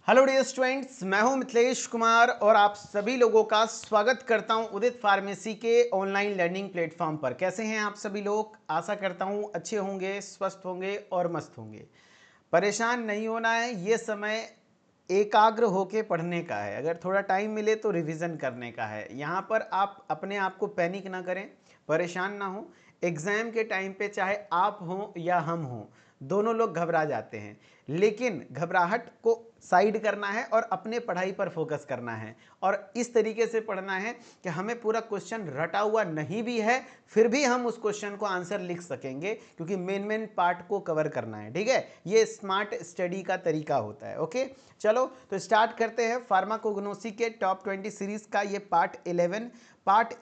Hello dear students, मैं हूं मिथिलेश कुमार और आप सभी लोगों का स्वागत करता हूं उदित फार्मेसी के ऑनलाइन लर्निंग प्लेटफॉर्म पर। कैसे हैं आप सभी लोग? आशा करता हूं अच्छे होंगे, स्वस्थ होंगे और मस्त होंगे। परेशान नहीं होना है, ये समय एकाग्र होके पढ़ने का है। अगर थोड़ा टाइम मिले तो रिवीजन करने का है। यहाँ पर आप अपने आप को पैनिक ना करें, परेशान ना हो। एग्जाम के टाइम पे चाहे आप हों या हम हों, दोनों लोग घबरा जाते हैं, लेकिन घबराहट को साइड करना है और अपने पढ़ाई पर फोकस करना है और इस तरीके से पढ़ना है कि हमें पूरा क्वेश्चन रटा हुआ नहीं भी है फिर भी हम उस क्वेश्चन को आंसर लिख सकेंगे, क्योंकि मेन पार्ट को कवर करना है। ठीक है, ये स्मार्ट स्टडी का तरीका होता है। ओके, चलो तो स्टार्ट करते हैं फार्माकोग्नोसी के टॉप 20 सीरीज का ये पार्ट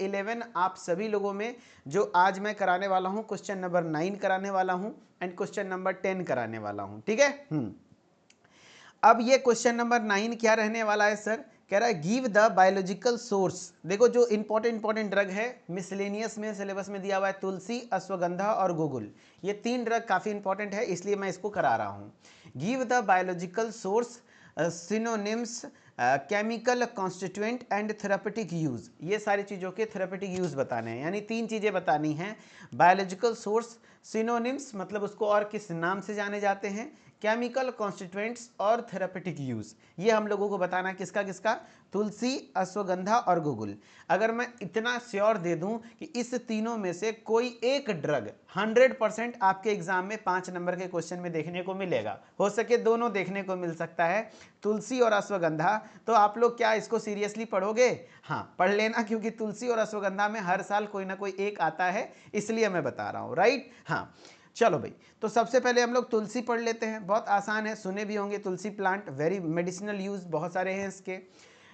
11 आप सभी लोगों में जो आज मैं कराने वाला हूं, क्वेश्चन नंबर 9 कराने वाला हूं एंड क्वेश्चन नंबर 10 कराने वाला हूं। ठीक है, अब ये क्वेश्चन नंबर 9 क्या रहने वाला है सर? कह रहा है गिव द बायोलॉजिकल सोर्स। देखो जो इंपॉर्टेंट ड्रग है मिसलेनियस में सिलेबस में दिया हुआ है, तुलसी, अश्वगंधा और गुगुल। ये 3 ड्रग काफी इंपॉर्टेंट है, इसलिए मैं इसको करा रहा हूं। Give the biological source, synonyms, chemical constituent and therapeutic use. ये सारी चीज़ों के थेरापेटिक यूज बताने हैं, यानी 3 चीज़ें बतानी हैं। बायोलॉजिकल सोर्स, सिनोनिम्स मतलब उसको और किस नाम से जाने जाते हैं, केमिकल कॉन्स्टिट्यूएंट्स और थेरापेटिक यूज। ये हम लोगों को बताना किसका किसका, तुलसी, अश्वगंधा और गुगुल। अगर मैं इतना श्योर दे दूं कि इस तीनों में से कोई एक ड्रग 100% आपके एग्जाम में 5 नंबर के क्वेश्चन में देखने को मिलेगा, हो सके दोनों देखने को मिल सकता है, तुलसी और अश्वगंधा, तो आप लोग क्या इसको सीरियसली पढ़ोगे? हाँ, पढ़ लेना, क्योंकि तुलसी और अश्वगंधा में हर साल कोई ना कोई एक आता है, इसलिए मैं बता रहा हूं। राइट, हाँ चलो भाई, तो सबसे पहले हम लोग तुलसी पढ़ लेते हैं। बहुत आसान है, सुने भी होंगे तुलसी प्लांट, वेरी मेडिसिनल यूज बहुत सारे हैं इसके।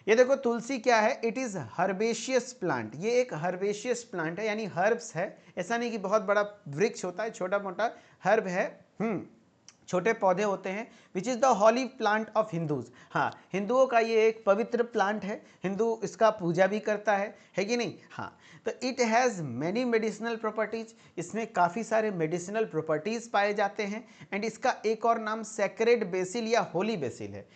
ये देखो तुलसी क्या है, इट इज हर्बेशियस प्लांट। ये एक हर्बेशियस प्लांट है, यानी हर्ब्स है। ऐसा नहीं कि बहुत बड़ा वृक्ष होता है, छोटा मोटा हर्ब है। छोटे पौधे होते हैं, which is the holy plant of Hindus. हाँ, हिंदुओं का ये एक पवित्र प्लांट है, हिंदू इसका पूजा भी करता है कि नहीं? हाँ, तो it has many medicinal properties, इसमें काफ़ी सारे मेडिसिनल प्रॉपर्टीज पाए जाते हैं। एंड इसका एक और नाम सैक्रेड बेसिल या होली बेसिल है।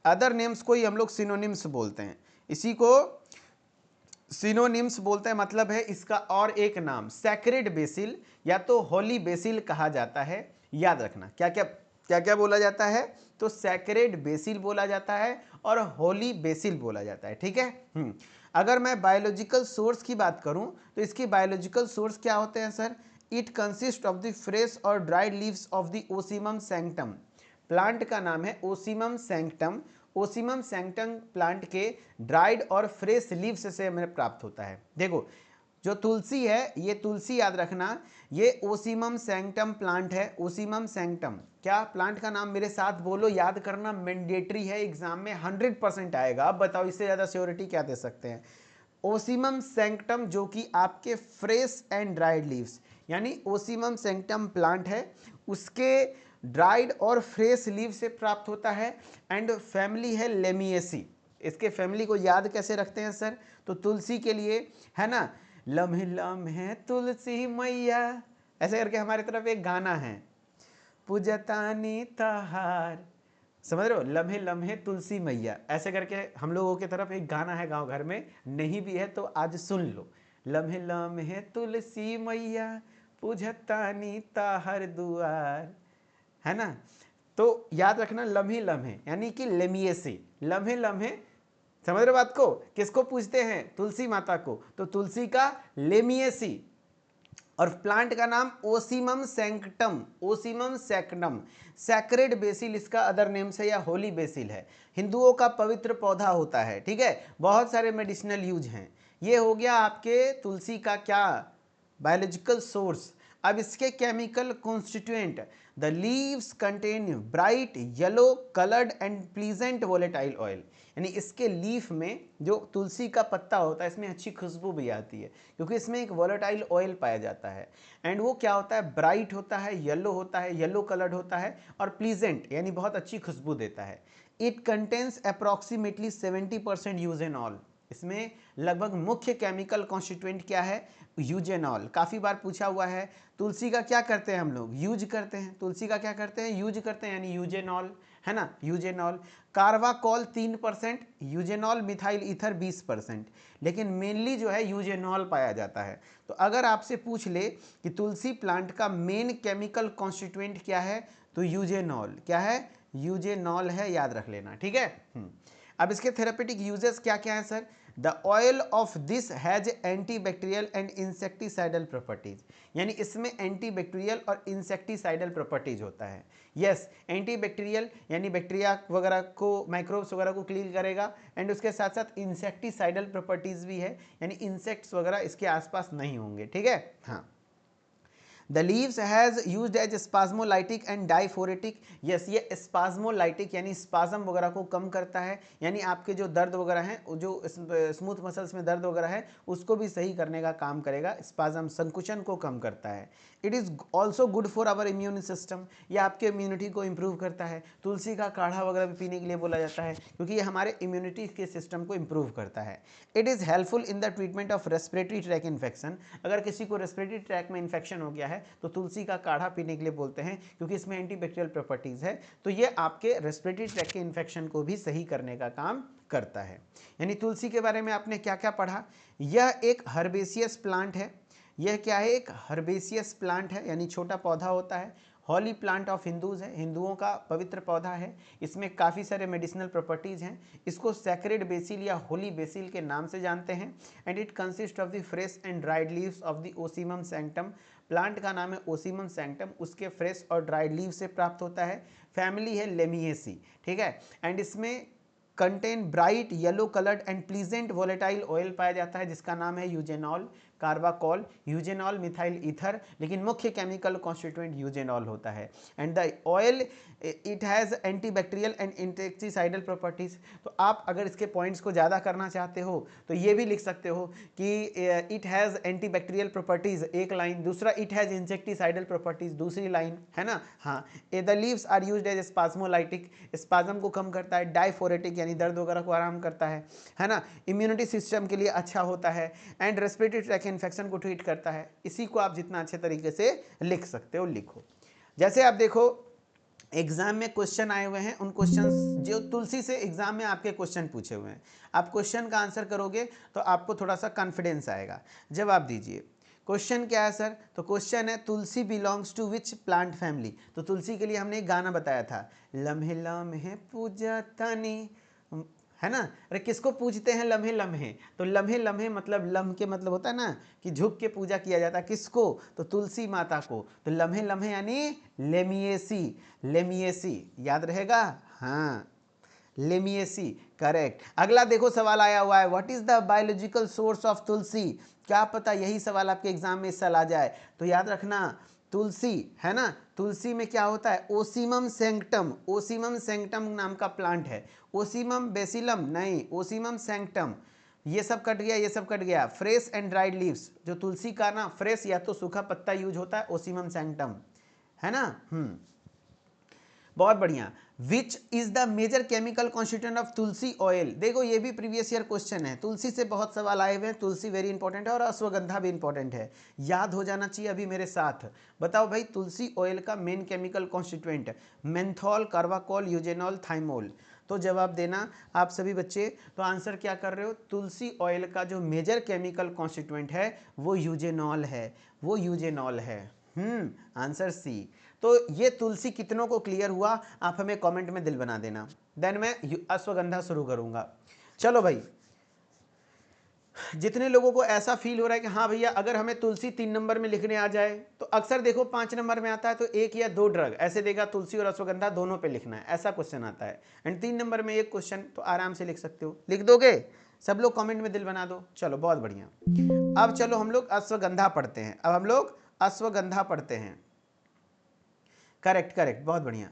अदर नेम्स को ही हम लोग सिनोनिम्स बोलते हैं, इसी को सिनोनिम्स बोलते हैं, मतलब है इसका और एक नाम सैक्रेड बेसिल या तो होली बेसिल कहा जाता है। याद रखना क्या क्या बोला जाता है, तो सैक्रेड बेसिल बोला जाता है और होली बेसिल बोला जाता है। ठीक है। अगर मैं बायोलॉजिकल सोर्स की बात करूं तो इसकी बायोलॉजिकल सोर्स क्या होते हैं sir? It consist of the fresh और dried leaves of the ocimum sanctum. Plant का नाम है ocimum sanctum. Ocimum sanctum plant के ड्राइड और फ्रेश लीव्स से हमें प्राप्त होता है। देखो जो तुलसी है, ये तुलसी याद रखना, ये ओसिमम सैंक्टम प्लांट है। ओसिमम सैंक्टम क्या प्लांट का नाम, मेरे साथ बोलो, याद करना मैंडेटरी है, एग्जाम में 100% आएगा। अब बताओ इससे ज्यादा श्योरिटी क्या दे सकते हैं? ओसिमम सैंक्टम, जो कि आपके फ्रेश एंड ड्राइड लीव्स, यानी ओसिमम सैंक्टम प्लांट है, उसके ड्राइड और फ्रेश लीव से प्राप्त होता है। एंड फैमिली है लेमिएसी। इसके फैमिली को याद कैसे रखते हैं सर? तो तुलसी के लिए है ना, लम्हे लम्हे तुलसी मैया, ऐसे करके हमारी तरफ एक गाना है, पूजतानी तहार, समझ रहे हो, लम्हे लम्हे तुलसी मैया, ऐसे करके हम लोगों की तरफ एक गाना है गांव घर में। नहीं भी है तो आज सुन लो, लम्हे लम्हे तुलसी मैया, पूजतानी ताहर दुआर, है ना? तो याद रखना लम्हे लम्हे यानी कि लेमिएसी, लम्हे लम्हे, समझ रहे बात को? किसको पूछते हैं? तुलसी माता को। तो तुलसी का लेमिएसी और प्लांट का नाम ocimum sanctum, ocimum sanctum. Sacred basil इसका अदर नेम से या होली बेसिल है, हिंदुओं का पवित्र पौधा होता है। ठीक है, बहुत सारे मेडिसिनल यूज हैं। ये हो गया आपके तुलसी का क्या, बायोलॉजिकल सोर्स। अब इसके chemical constituent, the leaves contain bright yellow coloured and pleasant volatile oil, यानी इसके लीफ में जो तुलसी का पत्ता होता है इसमें अच्छी खुशबू भी आती है, क्योंकि इसमें एक वोलेटाइल ऑयल पाया जाता है। एंड वो क्या होता है, ब्राइट होता है, येलो होता है, येलो कलर्ड होता है और प्लीजेंट यानी बहुत अच्छी खुशबू देता है। It contains approximately 70% eugenol. इसमें लगभग मुख्य केमिकल कॉन्स्टिट्यूएंट क्या है, यूजेनॉल। काफ़ी बार पूछा हुआ है, तुलसी का क्या करते हैं हम लोग, यूज करते हैं, तुलसी का क्या करते हैं, यूज करते हैं, यानी यूजेनॉल, है ना, यूजेनॉल। कार्वाकॉल 3%, यूजेनॉल मिथाइल ईथर 20%, लेकिन मेनली जो है यूजेनॉल पाया जाता है। तो अगर आपसे पूछ ले कि तुलसी प्लांट का मेन केमिकल कॉन्स्टिट्यूएंट क्या है, तो यूजेनॉल। क्या है? यूजेनॉल है, याद रख लेना, ठीक है। अब इसके थेरेपेटिक यूजेस क्या क्या है sir? The oil of this has antibacterial and insecticidal properties, यानी इसमें एंटीबैक्टीरियल और इंसेक्टिसाइडल प्रॉपर्टीज होता है। यस, एंटीबैक्टीरियल यानी बैक्टीरिया वगैरह को, माइक्रोब्स वगैरह को क्लीन करेगा, एंड उसके साथ साथ इंसेक्टिसाइडल प्रॉपर्टीज भी है, यानी इंसेक्ट्स वगैरह इसके आसपास नहीं होंगे, ठीक है। हाँ, the leaves has used as spasmolytic and diaphoretic. Yes, ये स्पाज्मोलाइटिक यानी स्पाज्म वगैरह को कम करता है, यानी आपके जो दर्द वगैरह हैं, जो स्मूथ मसल्स में दर्द वगैरह है उसको भी सही करने का काम करेगा। स्पाज्म संकुचन को कम करता है। It is also good for our immune system, ये आपके इम्यूनिटी को इम्प्रूव करता है। तुलसी का काढ़ा वगैरह भी पीने के लिए बोला जाता है, क्योंकि ये हमारे इम्यूनिटी के सिस्टम को इम्प्रूव करता है। It is helpful in the treatment of respiratory tract infection. अगर किसी को रेस्पिरेटरी ट्रैक में इन्फेक्शन हो गया है तो तुलसी का काढ़ा पीने के लिए बोलते हैं, क्योंकि इसमें एंटीबैक्टीरियल प्रॉपर्टीज़ है, तो ये आपके रेस्पिरेटरी ट्रैक के इन्फेक्शन को भी सही करने का काम करता है। यानी तुलसी के बारे में आपने क्या क्या पढ़ा? यह एक हर्बेसियस प्लांट है। यह क्या है? एक हर्बेसियस प्लांट है, यानी छोटा पौधा होता है। हॉली प्लांट ऑफ हिंदूज है, हिंदुओं का पवित्र पौधा है। इसमें काफ़ी सारे मेडिसिनल प्रॉपर्टीज़ हैं। इसको सैक्रेड बेसिल या होली बेसिल के नाम से जानते हैं। And it consist of the fresh and dried leaves of the Ocimum sanctum. Plant का नाम है ओसीमम सैंक्टम, उसके फ्रेश और ड्राइड लीव से प्राप्त होता है। फैमिली है लेमिएसी, ठीक है। एंड इसमें contain bright yellow coloured and pleasant volatile oil पाया जाता है, जिसका नाम है यूजेनॉल, कार्बाकॉल, यूजेनॉल मिथाइल ईथर, लेकिन मुख्य केमिकल कॉन्स्टिट्यूएंट यूजेनॉल होता है। And the oil it has antibacterial and insecticidal properties. तो आप अगर इसके पॉइंट्स को ज़्यादा करना चाहते हो तो ये भी लिख सकते हो कि इट हैज़ एंटीबैक्टीरियल प्रॉपर्टीज, एक लाइन। दूसरा, इट हैज़ इंसेक्टिसाइडल प्रॉपर्टीज, दूसरी लाइन, है ना। हाँ, the leaves are used as spasmolytic, spasm को कम करता है। डाइफोरेटिक यानी दर्द वगैरह को आराम करता है ना। इम्यूनिटी सिस्टम के लिए अच्छा होता है। एंड रेस्पिरेटरी ट्रैक इन्फेक्शन को ट्रीट करता है। इसी को आप जितना अच्छे तरीके से लिख सकते हो लिखो। जैसे आप देखो एग्जाम में क्वेश्चन आए हुए हैं, उन क्वेश्चन जो तुलसी से एग्जाम में आपके क्वेश्चन पूछे हुए हैं, आप क्वेश्चन का आंसर करोगे तो आपको थोड़ा सा कॉन्फिडेंस आएगा। जवाब दीजिए। क्वेश्चन क्या है सर? तो क्वेश्चन है Tulsi belongs to which plant family. तो तुलसी के लिए हमने एक गाना बताया था, लम्हे लम्हे पूजा तानी, है ना। अरे किसको पूजते हैं? लम्हे लम्हे। तो लम्हे लम्हे मतलब लम्ह के मतलब होता है ना कि झुक के पूजा किया जाता है। किसको? तो तुलसी माता को। तो लम्हे लम्हे यानी लेमिएसी, लेमिएसी, याद रहेगा। हाँ, लेमिएसी, करेक्ट। अगला देखो सवाल आया हुआ है, what is the biological source of Tulsi. क्या पता यही सवाल आपके एग्जाम में इस साल आ जाए। तो याद रखना, तुलसी, है ना, तुलसी में क्या होता है? ओसीमम सैंक्टम, ओसीमम सैंक्टम नाम का प्लांट है। ओसीमम बेसिलम नहीं, ओसीमम सैंक्टम। ये सब कट गया, ये सब कट गया। फ्रेश एंड ड्राइड लीव्स, जो तुलसी का ना फ्रेश या तो सूखा पत्ता यूज होता है, ओसीमम सैंक्टम, है ना। बहुत बढ़िया। Which is the major chemical constituent of tulsi oil. देखो ये भी प्रीवियस ईयर क्वेश्चन है, तुलसी से बहुत सवाल आए हुए हैं। तुलसी वेरी इंपॉर्टेंट है और अश्वगंधा भी इंपॉर्टेंट है, याद हो जाना चाहिए अभी मेरे साथ। बताओ भाई, तुलसी ऑयल का main chemical constituent menthol, carbachol, eugenol, thymol. तो जवाब देना आप सभी बच्चे। तो आंसर क्या कर रहे हो? तुलसी ऑयल का जो मेजर केमिकल कॉन्स्टिट्यूएंट है वो यूजेनॉल है, वो यूजेनॉल है। Answer C. तो ये तुलसी कितनों को क्लियर हुआ, आप हमें कमेंट में दिल बना देना। देन मैं अश्वगंधा शुरू करूंगा। चलो भाई, जितने लोगों को ऐसा फील हो रहा है कि हाँ भैया अगर हमें तुलसी 3 नंबर में लिखने आ जाए, तो अक्सर देखो 5 नंबर में आता है तो 1 या 2 ड्रग ऐसे देगा, तुलसी और अश्वगंधा दोनों पे लिखना है, ऐसा क्वेश्चन आता है। एंड 3 नंबर में एक क्वेश्चन, तो आराम से लिख सकते हो। लिख दोगे? सब लोग कमेंट में दिल बना दो। चलो बहुत बढ़िया। अब चलो हम लोग अश्वगंधा पढ़ते हैं। अब हम लोग अश्वगंधा पढ़ते हैं। करेक्ट करेक्ट, बहुत बढ़िया,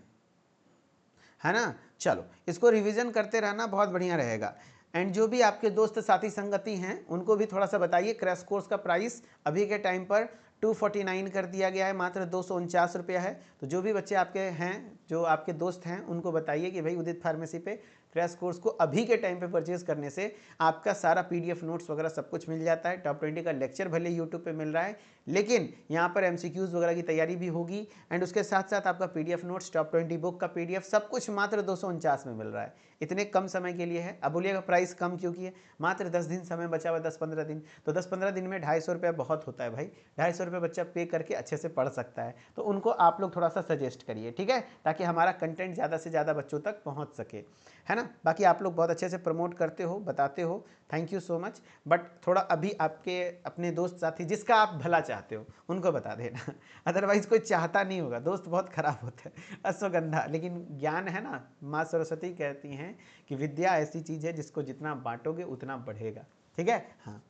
है ना। चलो इसको रिवीजन करते रहना, बहुत बढ़िया रहेगा। एंड जो भी आपके दोस्त साथी संगति हैं उनको भी थोड़ा सा बताइए, क्रैश कोर्स का प्राइस अभी के टाइम पर 249 कर दिया गया है, मात्र 249 रुपया है। तो जो भी बच्चे आपके हैं, जो आपके दोस्त हैं, उनको बताइए कि भाई उदित फार्मेसी पे क्रैश कोर्स को अभी के टाइम पे परचेज करने से आपका सारा पीडीएफ नोट्स वगैरह सब कुछ मिल जाता है। टॉप 20 का लेक्चर भले यूट्यूब पे मिल रहा है, लेकिन यहाँ पर एमसीक्यूज वगैरह की तैयारी भी होगी, एंड उसके साथ साथ आपका पीडीएफ नोट्स, टॉप 20 बुक का पीडीएफ, सब कुछ मात्र 249 में मिल रहा है। इतने कम समय के लिए है। अब बोलिएगा प्राइस कम क्यों की है? मात्र 10 दिन समय बचा हुआ, 10-15 दिन। तो 10-15 दिन में 250 रुपया बहुत होता है भाई। 250 रुपये बच्चा पे करके अच्छे से पढ़ सकता है। तो उनको आप लोग थोड़ा सा सजेस्ट करिए, ठीक है, ताकि हमारा कंटेंट ज़्यादा से ज़्यादा बच्चों तक पहुँच सके, है ना। बाकी आप लोग बहुत अच्छे से प्रमोट करते हो, बताते हो, thank you so much. But थोड़ा अभी आपके अपने दोस्त साथी जिसका आप भला चाहते हो उनको बता देना, अदरवाइज कोई चाहता नहीं होगा, दोस्त बहुत खराब होता है। अश्वगंधा, लेकिन ज्ञान है ना, माँ सरस्वती कहती हैं कि विद्या ऐसी चीज़ है जिसको जितना बांटोगे उतना बढ़ेगा, ठीक है। हाँ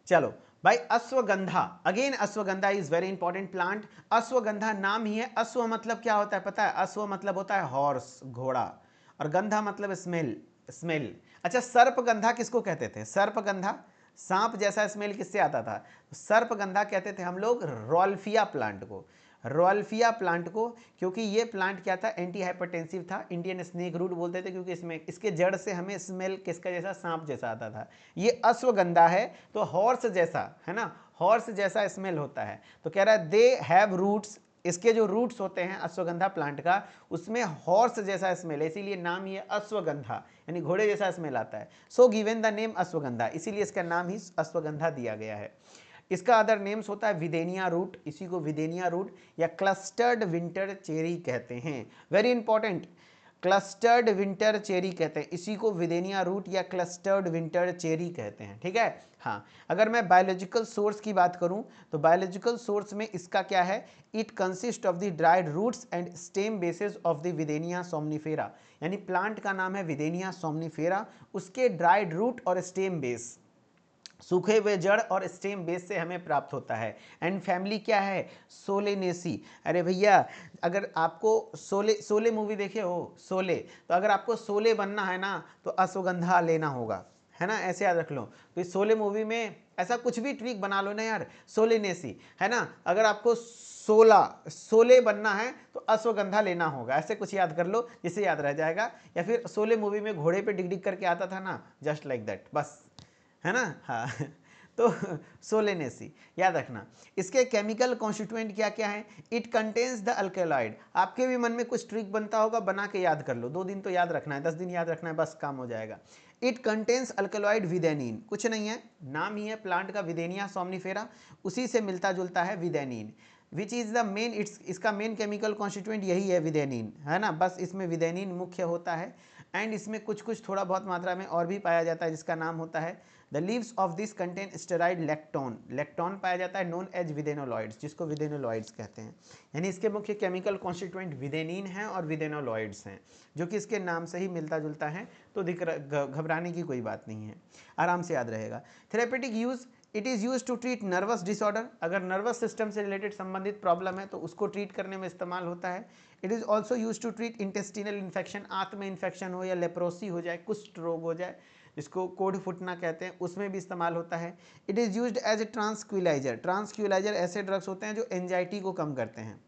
चलो भाई, ashwagandha, again ashwagandha is very important plant. Ashwagandha नाम ही है, अश्व मतलब क्या होता है पता है? अश्व मतलब होता है हॉर्स, घोड़ा, और गंधा मतलब स्मेल, स्मेल। अच्छा, सर्पगंधा किसको कहते थे? सर्पगंधा, सांप जैसा स्मेल किससे आता था? सर्पगंधा कहते थे हम लोग रोल्फिया प्लांट को, रोल्फिया प्लांट को, क्योंकि ये प्लांट क्या था? एंटी हाइपरटेंसिव था। इंडियन स्नेक रूट बोलते थे क्योंकि इसमें इसके जड़ से हमें स्मेल किसका जैसा? सांप जैसा आता था। ये अश्वगंधा है तो हॉर्स जैसा, है ना, हॉर्स जैसा स्मेल होता है। तो कह रहा है दे हैव रूट्स, इसके जो रूट्स होते हैं अश्वगंधा प्लांट का, उसमें हॉर्स जैसा स्मेल है, इसीलिए नाम ये अश्वगंधा, यानी घोड़े जैसा स्मेल आता है। So given the name ashwagandha, इसीलिए इसका नाम ही अश्वगंधा दिया गया है। इसका अदर नेम्स होता है विदेनिया रूट, इसी को विदेनिया रूट या क्लस्टर्ड विंटर चेरी कहते हैं। Very important, clustered winter cherry कहते हैं, इसी को विदेनिया रूट या क्लस्टर्ड विंटर चेरी कहते हैं, ठीक है। हाँ, अगर मैं बायोलॉजिकल सोर्स की बात करूं तो बायोलॉजिकल सोर्स में इसका क्या है? It consist of the dried roots and stem basis of the Withania somnifera, यानी प्लांट का नाम है विदेनिया सोमनिफेरा, उसके ड्राइड रूट और स्टेम बेस, सूखे हुए जड़ और स्टेम बेस से हमें प्राप्त होता है। एंड फैमिली क्या है? सोलेनेसी। अरे भैया, अगर आपको सोले मूवी देखे हो, सोले, तो अगर आपको सोले बनना है ना तो अश्वगंधा लेना होगा, है ना, ऐसे याद रख लो। तो इस सोले मूवी में ऐसा कुछ भी ट्रिक बना लो ना यार, सोलेनेसी, है ना। अगर आपको सोले बनना है तो अश्वगंधा लेना होगा, ऐसे कुछ याद कर लो जिससे याद रह जाएगा। या फिर सोले मूवी में घोड़े पे डिग डिग करके आता था ना, जस्ट लाइक दैट, बस, है ना। हाँ तो सोलेनेसी याद रखना। इसके केमिकल कॉन्स्टिट्यूएंट क्या क्या है? It contains the alkaloid. आपके भी मन में कुछ ट्रिक बनता होगा, बना के याद कर लो, 2 दिन तो याद रखना है, 10 दिन याद रखना है, बस काम हो जाएगा। इट कंटेन्स अल्केलॉइड विदेनिन, कुछ नहीं है, नाम ही है प्लांट का विदेनिया सोमनिफेरा, उसी से मिलता जुलता है विदेनिन। विच इज़ द मेन, इसका मेन केमिकल कॉन्स्टिट्यूएंट यही है विदेनिन, है ना, बस इसमें विदेनिन मुख्य होता है। एंड इसमें कुछ कुछ थोड़ा बहुत मात्रा में और भी पाया जाता है जिसका नाम होता है the leaves of this contain steroid lactone, lactone पाया जाता है, नोन एज विदेनोलॉइड्स, जिसको विदेनोलॉइड्स कहते हैं। यानी इसके मुख्य केमिकल कॉन्स्टिट्यूएंट विदेनिन हैं और विदेनोलॉइड्स हैं, जो कि इसके नाम से ही मिलता जुलता है। तो घबराने की कोई बात नहीं है, आराम से याद रहेगा। Therapeutic use, it is use to treat nervous disorder, अगर नर्वस सिस्टम से रिलेटेड संबंधित प्रॉब्लम है तो उसको ट्रीट करने में इस्तेमाल होता है। It is also use to treat intestinal infection, आंत में इन्फेक्शन हो या लेप्रोसी हो जाए, कुष्ठ रोग हो जाए, जिसको कोढ़ फुटना कहते हैं, उसमें भी इस्तेमाल होता है। It is used as a tranquilliser, tranquilliser ऐसे ड्रग्स होते हैं जो एंजाइटी को कम करते हैं,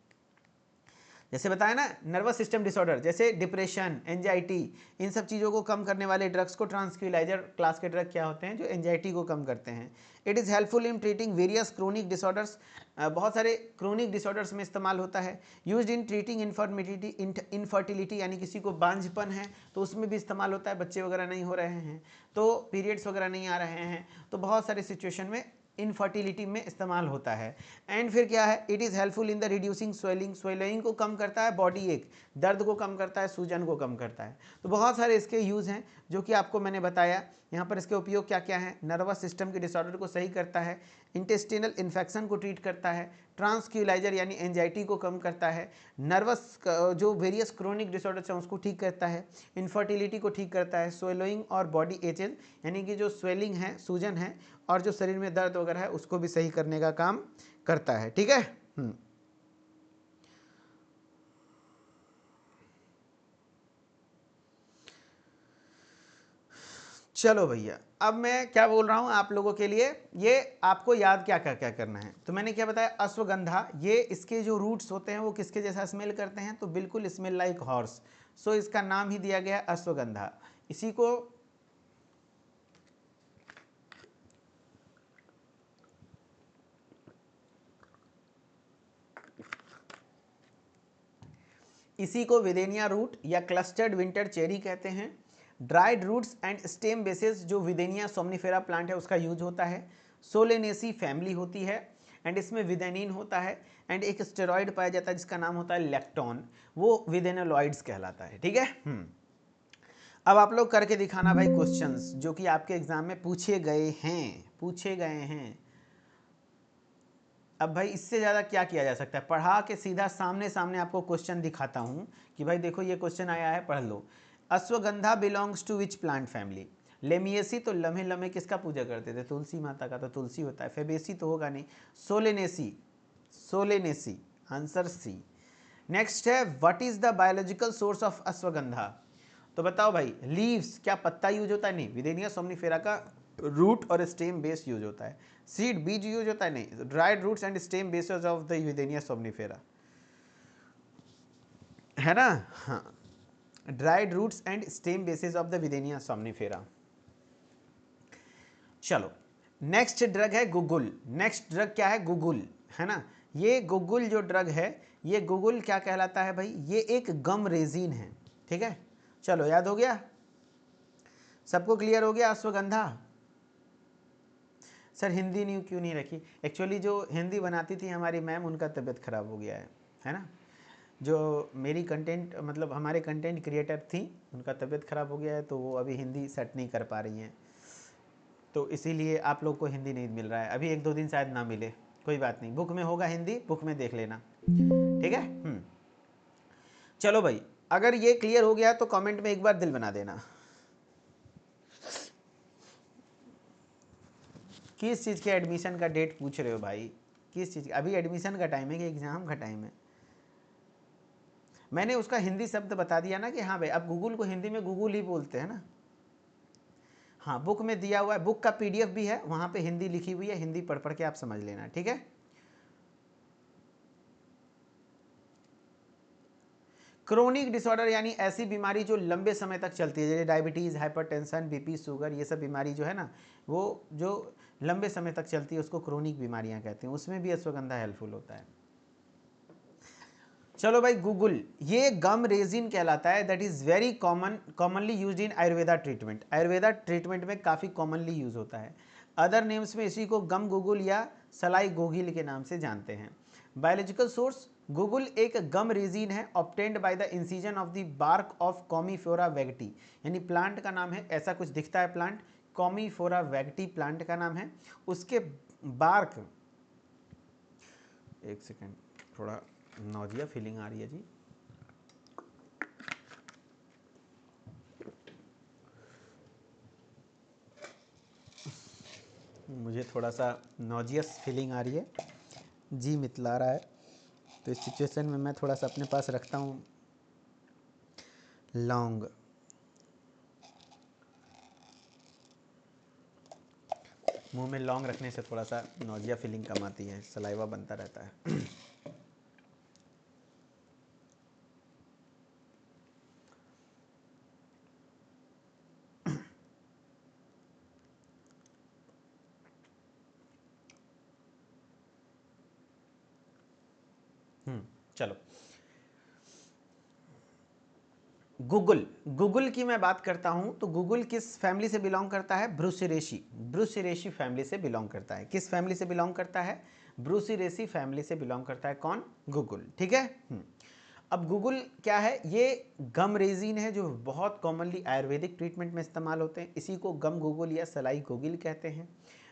जैसे बताया ना, नर्वस सिस्टम डिसऑर्डर जैसे डिप्रेशन, एंजाइटी, इन सब चीज़ों को कम करने वाले ड्रग्स को ट्रांसक्विलाइजर क्लास के ड्रग क्या होते हैं? जो एंजाइटी को कम करते हैं। It is helpful in treating various chronic disorders, बहुत सारे क्रोनिक डिसऑर्डर्स में इस्तेमाल होता है। यूज्ड इन ट्रीटिंग इनफर्टिलिटी, यानी किसी को बांझपन है तो उसमें भी इस्तेमाल होता है, बच्चे वगैरह नहीं हो रहे हैं तो, पीरियड्स वगैरह नहीं आ रहे हैं तो, बहुत सारे सिचुएशन में इनफर्टिलिटी में इस्तेमाल होता है। एंड फिर क्या है? It is helpful in the reducing swelling, swelling को कम करता है, बॉडी एक, दर्द को कम करता है, सूजन को कम करता है। तो बहुत सारे इसके यूज़ हैं जो कि आपको मैंने बताया। यहाँ पर इसके उपयोग क्या क्या है? नर्वस सिस्टम के डिसऑर्डर को सही करता है, इंटेस्टिनल इन्फेक्शन को ट्रीट करता है, ट्रांसक्यूलाइजर यानी एंजाइटी को कम करता है, नर्वस जो वेरियस क्रोनिक डिसऑर्डर्स हैं उसको ठीक करता है, इनफर्टिलिटी को ठीक करता है, स्वेलिंग और बॉडी एचेज यानी कि जो स्वेलिंग है, सूजन है, और जो शरीर में दर्द वगैरह है उसको भी सही करने का काम करता है, ठीक है। चलो भैया, अब मैं क्या बोल रहा हूँ आप लोगों के लिए, ये आपको याद क्या क्या क्या करना है। तो मैंने क्या बताया, अश्वगंधा, ये इसके जो रूट्स होते हैं वो किसके जैसा स्मेल करते हैं, तो बिल्कुल स्मेल लाइक हॉर्स, सो इसका नाम ही दिया गया है अश्वगंधा। इसी को विदेनिया रूट या क्लस्टर्ड विंटर चेरी कहते हैं। Dried roots and stem basis जो विदेनिया सोमनिफेरा प्लांट है उसका यूज होता है। सोलेनेसी फैमिली होती है एंड इसमें विदेनिन होता है एंड एक स्टेरॉइड पाया जाता है जिसका नाम होता है लेक्टोन, वो विदेनोलॉइड्स कहलाता है। ठीक है। अब आप लोग करके दिखाना भाई क्वेश्चंस जो कि आपके एग्जाम में पूछे गए हैं। अब भाई इससे ज़्यादा क्या किया जा सकता है, पढ़ा के सीधा सामने सामने आपको क्वेश्चन दिखाता हूँ कि भाई देखो ये क्वेश्चन आया है, पढ़ लो। Ashwagandha belongs to which plant family. Lamiaceae तो लम्हे लम्हे किसका पूजा करते थे, तुलसी माता का, तो तुलसी होता है। फेबेसी तो होगा नहीं। Solanaceae answer C. नेक्स्ट है what is the biological source of ashwagandha. तो बताओ भाई, लीव्स, क्या पत्ता यूज होता है, नहीं, विदेनिया सोमनिफेरा का रूट और स्टेम बेस यूज होता है। सीड, बीज यूज होता है, नहीं, dried roots and stem bases of the Withania somnifera, है ना। हाँ, dried roots and stem basis of the Withania somnifera. चलो, नेक्स्ट ड्रग है गुगुल। नेक्स्ट ड्रग क्या है, गुगुल, है ना। ये गुगुल जो ड्रग है, ये गुगुल क्या कहलाता है भाई, ये एक गम रेजिन है। ठीक है, चलो याद हो गया, सबको क्लियर हो गया। अश्वगंधा, सर हिंदी नहीं क्यों नहीं रखी, एक्चुअली जो हिंदी बनाती थी हमारी मैम, उनका तबीयत ख़राब हो गया है ना। जो मेरी कंटेंट मतलब हमारे कंटेंट क्रिएटर थी, उनका तबीयत ख़राब हो गया है, तो वो अभी हिंदी सेट नहीं कर पा रही हैं, तो इसीलिए आप लोग को हिंदी नहीं मिल रहा है अभी, 1-2 दिन शायद ना मिले, कोई बात नहीं, बुक में होगा हिंदी, बुक में देख लेना। ठीक है। चलो भाई, अगर ये क्लियर हो गया तो कमेंट में एक बार दिल बना देना। किस चीज़ के एडमिशन का डेट पूछ रहे हो भाई, किस चीज़, अभी एडमिशन का टाइम है कि एग्ज़ाम का टाइम है। मैंने उसका हिंदी शब्द बता दिया ना कि हाँ भाई, अब गूगल को हिंदी में गूगल ही बोलते हैं ना। हाँ, बुक में दिया हुआ है, बुक का पीडीएफ भी है, वहाँ पे हिंदी लिखी हुई है, हिंदी पढ़ पढ़ के आप समझ लेना। ठीक है। क्रोनिक डिसऑर्डर यानी ऐसी बीमारी जो लंबे समय तक चलती है, जैसे डायबिटीज़, हाइपरटेंशन, बीपी, शुगर, ये सब बीमारी जो है ना, वो जो लंबे समय तक चलती है उसको क्रोनिक बीमारियां कहते हैं, उसमें भी अश्वगंधा हेल्पफुल होता है। चलो भाई, गूगल ये गम रेजिन कहलाता है, that is very commonly used in Ayurveda treatment. Ayurveda treatment में काफ़ी कॉमनली यूज होता है। अदर नेम्स में इसी को गम गूगल या सलाई गोगिल के नाम से जानते हैं। बायोलॉजिकल सोर्स, गूगल एक गम रेजिन है obtained by the incision of the bark of Commiphora wightii, यानी प्लांट का नाम है, ऐसा कुछ दिखता है प्लांट, कॉमीफोरा वैगटी प्लांट का नाम है। उसके बार्क, एक सेकेंड, थोड़ा नौजिया फीलिंग आ रही है जी। मुझे थोड़ा सा नौजियस फीलिंग आ रही है जी, मितला रहा है, तो इस सिचुएशन में मैं थोड़ा सा अपने पास रखता हूँ लौंग। मुंह में लौंग रखने से थोड़ा सा नौजिया फीलिंग कम आती है, सलाइवा बनता रहता है। चलो, गूगल, गूगल की मैं बात करता हूं तो गूगल किस फैमिली से बिलोंग करता है, ब्रूसिरेशी, ब्रूसिरेशी फैमिली से बिलोंग करता है। किस फैमिली से बिलोंग करता है, ब्रूसिरेशी फैमिली से बिलोंग करता है। कौन, गूगल। ठीक है। अब गूगल क्या है, ये गम रेजिन है जो बहुत कॉमनली आयुर्वेदिक ट्रीटमेंट में इस्तेमाल होते हैं, इसी को गम गूगल या सलाई गोगिल कहते हैं।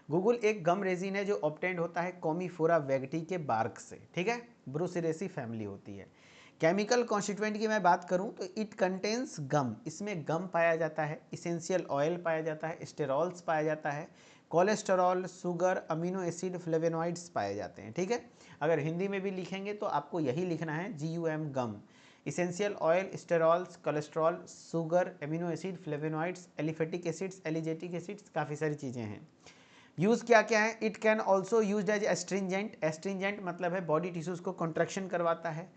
गूगल एक गम रेजिन है जो ऑब्टेंड होता है कॉमीफोरा वैगटी के बार्क से। ठीक है, ब्रूसिरेसी फैमिली होती है। केमिकल कॉन्स्टिट्यूएंट की मैं बात करूं तो इट कंटेन्स गम, इसमें गम पाया जाता है, इसेंशियल ऑयल पाया जाता है, स्टेरॉल्स पाया जाता है, cholesterol, sugar, amino acid, flavonoids पाए जाते हैं। ठीक है, अगर हिंदी में भी लिखेंगे तो आपको यही लिखना है GUM, gum. Essential oil, sterols, cholesterol, sugar, amino acid, flavonoids, aliphatic acids, ellagic acids, काफ़ी सारी चीज़ें हैं। यूज़ क्या क्या है? It can also use as astringent. Astringent मतलब है बॉडी टिश्यूज़ को कॉन्ट्रैक्शन करवाता है।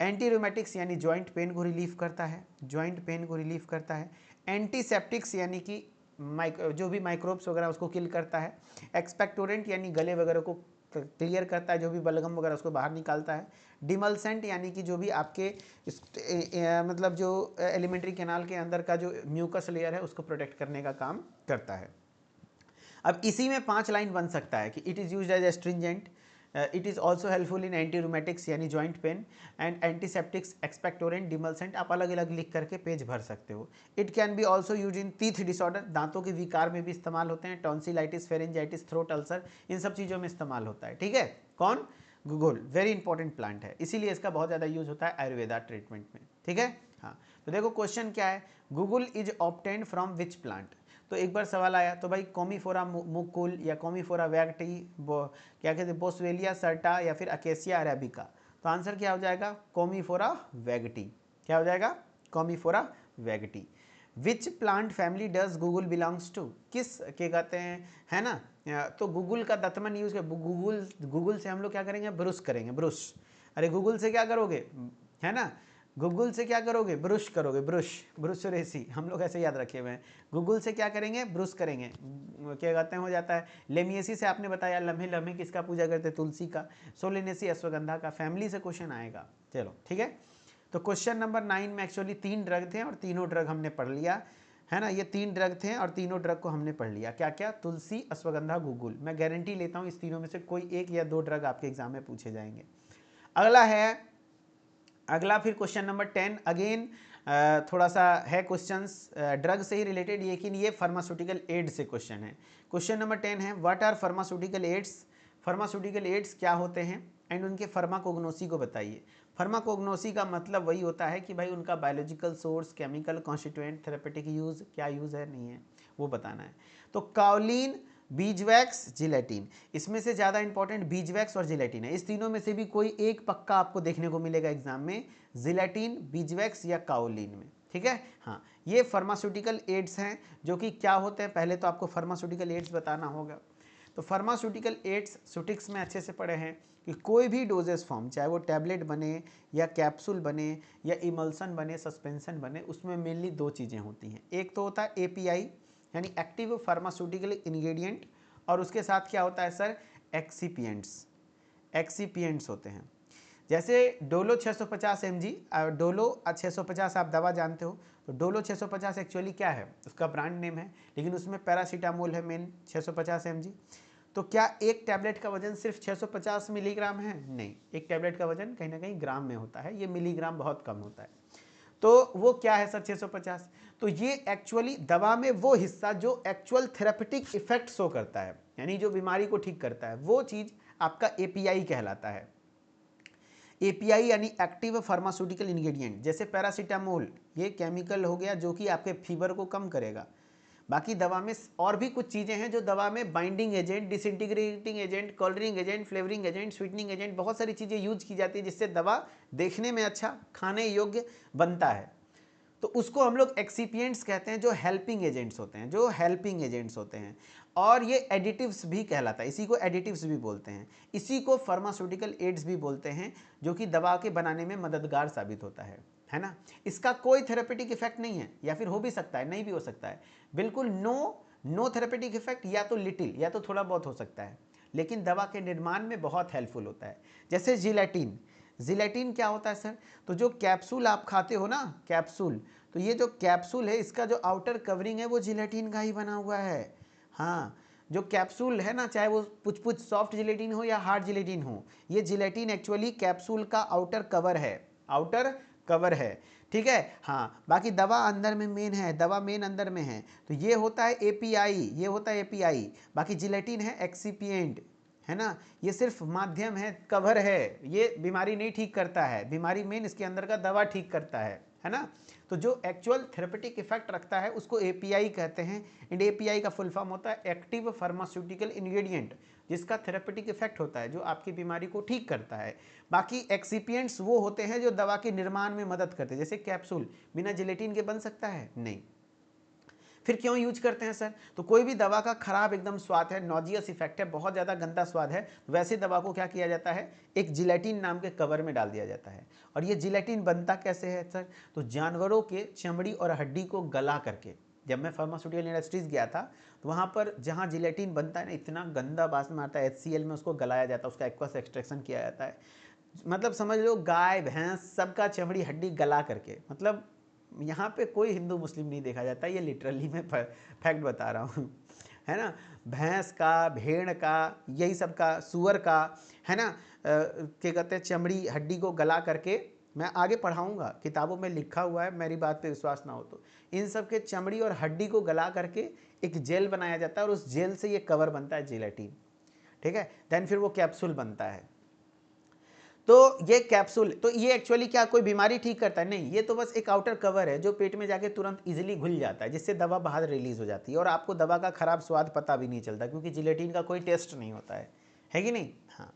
एंटी रूमेटिक्स यानी जॉइंट पेन को रिलीफ करता है, जॉइंट पेन को रिलीफ करता है। एंटीसेप्टिक्स यानी कि जो भी माइक्रोब्स वगैरह उसको किल करता है। एक्सपेक्टोरेंट यानी गले वगैरह को क्लियर करता है, जो भी बलगम वगैरह उसको बाहर निकालता है। डिमल्सेंट यानी कि जो भी आपके मतलब जो एलिमेंट्री कैनाल के अंदर का जो म्यूकस लेयर है उसको प्रोटेक्ट करने का काम करता है। अब इसी में 5 लाइन बन सकता है कि it is used as astringent, it is also helpful in anti rheumatics यानी joint pain and antiseptics, expectorant, demulcent, आप अलग अलग लिख करके पेज भर सकते हो। It can be also use in teeth disorder, दांतों के विकार में भी इस्तेमाल होते हैं। टॉन्सिलाइटिस, फेरेंजाइटिस, थ्रोट अल्सर, इन सब चीज़ों में इस्तेमाल होता है। ठीक है, कौन? गूगल वेरी इंपॉर्टेंट प्लांट है, इसीलिए इसका बहुत ज़्यादा यूज होता है आयुर्वेदा ट्रीटमेंट में। ठीक है, हाँ। तो देखो क्वेश्चन क्या है, Google is obtained from which plant. तो एक बार सवाल आया तो भाई कॉमीफोरा मुकुल या कॉमीफोरा वैगटी, क्या कहते हैं, बोस्वेलिया सर्टा या फिर अकेसिया अरेबिका। तो आंसर क्या हो जाएगा? कॉमीफोरा वैगटी। क्या हो जाएगा? Commiphora wightii. Which plant family does guggul belongs to, किस के कहते हैं, है ना। तो गूगल का दतमन यूज कर, गूगल से हम लोग क्या करेंगे? ब्रुश करेंगे, ब्रुश। अरे गूगल से क्या करोगे, है ना, गूगल से क्या करोगे? ब्रुश करोगे, ब्रुश, ब्रुश रेसी, हम लोग ऐसे याद रखे हुए हैं। गूगल से क्या करेंगे? ब्रुश करेंगे, क्या कहते हैं, हो जाता है। लेमिएसी से आपने बताया, लम्हे लम्हे किसका पूजा करते हैं? तुलसी का। सोलेनेसी अश्वगंधा का। फैमिली से क्वेश्चन आएगा। चलो ठीक है, तो क्वेश्चन नंबर 9 में एक्चुअली 3 ड्रग थे और तीनों ड्रग हमने पढ़ लिया, है ना। ये 3 ड्रग थे और तीनों ड्रग को हमने पढ़ लिया। क्या क्या? तुलसी, अश्वगंधा, गूगल। मैं गारंटी लेता हूँ इस तीनों में से कोई एक या 2 ड्रग आपके एग्जाम में पूछे जाएंगे। अगला फिर क्वेश्चन नंबर 10 अगेन थोड़ा सा है क्वेश्चंस ड्रग से ही रिलेटेड, लेकिन ये फार्मास्यूटिकल एड से क्वेश्चन है। क्वेश्चन नंबर 10 है, what are pharmaceutical aids. Pharmaceutical aids क्या होते हैं एंड उनके फार्माकोग्नोसी को बताइए। फार्माकोग्नोसी का मतलब वही होता है कि भाई उनका biological source, chemical constituent, therapeutic use, क्या यूज है, नहीं है, वो बताना है। तो काउलिन, बीजवैक्स, जिलेटिन, इसमें से ज़्यादा इंपॉर्टेंट बीजवैक्स और जिलेटिन है। इस तीनों में से भी कोई एक पक्का आपको देखने को मिलेगा एग्जाम में, जिलेटिन, बीजवैक्स या काउलिन में। ठीक है, हाँ। ये फार्मास्यूटिकल एड्स हैं जो कि क्या होते हैं, पहले तो आपको फार्मास्यूटिकल एड्स बताना होगा। तो फार्मास्यूटिकल एड्स सुटिक्स में अच्छे से पढ़े हैं कि कोई भी डोजेस फॉर्म, चाहे वो टैबलेट बने या कैप्सूल बने या इमल्सन बने, सस्पेंशन बने, उसमें मेनली 2 चीज़ें होती हैं। एक तो होता है एपीआई यानी एक्टिव फार्मास्यूटिकल इंग्रेडिएंट, और उसके साथ क्या होता है सर? एक्सीपिएंट्स। एक्सीपिएंट्स होते हैं। जैसे डोलो 650 mg, डोलो 650 आप दवा जानते हो, तो डोलो 650 एक्चुअली क्या है? उसका ब्रांड नेम है, लेकिन उसमें पैरासीटामोल है मेन 650 mg। तो क्या एक टैबलेट का वजन सिर्फ 650 मिलीग्राम है? नहीं, एक टैबलेट का वजन कहीं ना कहीं ग्राम में होता है, ये मिलीग्राम बहुत कम होता है। तो वो क्या है सर 650? तो ये एक्चुअली दवा में वो हिस्सा जो एक्चुअल थेरेपेटिक इफेक्ट शो करता है, यानी जो बीमारी को ठीक करता है, वो चीज आपका एपीआई कहलाता है। एपीआई यानी एक्टिव फार्मास्यूटिकल इंग्रेडिएंट। जैसे पैरासीटामोल, ये केमिकल हो गया जो कि आपके फीवर को कम करेगा। बाकी दवा में और भी कुछ चीज़ें हैं जो दवा में binding agent, disintegrating agent, colouring agent, flavouring agent, sweetening agent, बहुत सारी चीज़ें यूज की जाती है जिससे दवा देखने में अच्छा, खाने योग्य बनता है। तो उसको हम लोग एक्सीपिएंट्स कहते हैं, जो हेल्पिंग एजेंट्स होते हैं, जो हेल्पिंग एजेंट्स होते हैं। और ये एडिटिव्स भी कहलाता है, इसी को एडिटिव्स भी बोलते हैं, इसी को फार्मास्यूटिकल एड्स भी बोलते हैं, जो कि दवा के बनाने में मददगार साबित होता है ना। इसका कोई थेरेपेटिक इफेक्ट नहीं है, या फिर हो भी सकता है, नहीं भी हो सकता है, बिल्कुल नो थेरेपेटिक इफेक्ट, या तो लिटिल, या तो थोड़ा बहुत हो सकता है, लेकिन दवा के निर्माण में बहुत हेल्पफुल होता है। जैसे जिलेटिन, जिलेटिन क्या होता है सर? तो जो कैप्सूल आप खाते हो ना, कैप्सूल, तो ये जो कैप्सूल है इसका जो आउटर कवरिंग है वो जिलेटिन का ही बना हुआ है। हाँ, जो कैप्सूल है ना, चाहे वो कुछ सॉफ्ट जिलेटिन हो या हार्ड जिलेटिन हो, ये जिलेटिन एक्चुअली कैप्सूल का आउटर कवर है, आउटर कवर है। ठीक है, हाँ। बाकी दवा अंदर में मेन है, दवा मेन अंदर में है, तो ये होता है एपीआई, ये होता है एपीआई। बाकी जिलेटिन है एक्सीपिएंट, है ना, ये सिर्फ माध्यम है, कवर है, ये बीमारी नहीं ठीक करता है, बीमारी मेन इसके अंदर का दवा ठीक करता है ना। तो जो एक्चुअल थेरेपेटिक इफेक्ट रखता है उसको एपीआई कहते हैं, एंड एपीआई का फुल फॉर्म होता है एक्टिव फार्मास्यूटिकल इंग्रेडिएंट। जिसका थेरेपेटिक इफेक्ट होता है, जो आपकी बीमारी को ठीक करता है। बाकी एक्सिपिएंट्स वो होते हैं जो दवा के निर्माण में मदद करते हैं, जैसे कैप्सूल बिना जिलेटिन के बन सकता है? नहीं। फिर क्यों यूज करते हैं सर? तो कोई भी दवा का खराब एकदम स्वाद है, नॉजियस इफेक्ट है, बहुत ज़्यादा गंदा स्वाद है, वैसे दवा को क्या किया जाता है, एक जिलेटिन नाम के कवर में डाल दिया जाता है। और ये जिलेटिन बनता कैसे है सर? तो जानवरों के चमड़ी और हड्डी को गला करके। जब मैं फार्मास्यूटिकल इंडस्ट्रीज गया था तो वहाँ पर जहाँ जिलेटिन बनता है ना, इतना गंदा वास में आता है, HCl में उसको गलाया जाता है, उसका एक्वस एक्सट्रैक्शन किया जाता है। मतलब समझ लो गाय भैंस सबका चमड़ी हड्डी गला करके, मतलब यहाँ पे कोई हिंदू मुस्लिम नहीं देखा जाता, ये लिटरली मैं फैक्ट बता रहा हूँ, है ना। भैंस का, भेड़ का, यही सब का, सूअर का, है ना, क्या कहते हैं, चमड़ी हड्डी को गला करके, मैं आगे पढ़ाऊँगा, किताबों में लिखा हुआ है, मेरी बात पे विश्वास ना हो तो, इन सब के चमड़ी और हड्डी को गला करके एक जेल बनाया जाता है और उस जेल से ये कवर बनता है जिलेटिन, ठीक है। देन फिर वो कैप्सूल बनता है। तो ये कैप्सूल, तो ये एक्चुअली क्या कोई बीमारी ठीक करता है? नहीं, ये तो बस एक आउटर कवर है जो पेट में जाके तुरंत इजीली घुल जाता है, जिससे दवा बाहर रिलीज हो जाती है और आपको दवा का खराब स्वाद पता भी नहीं चलता, क्योंकि जिलेटिन का कोई टेस्ट नहीं होता है कि नहीं? हाँ,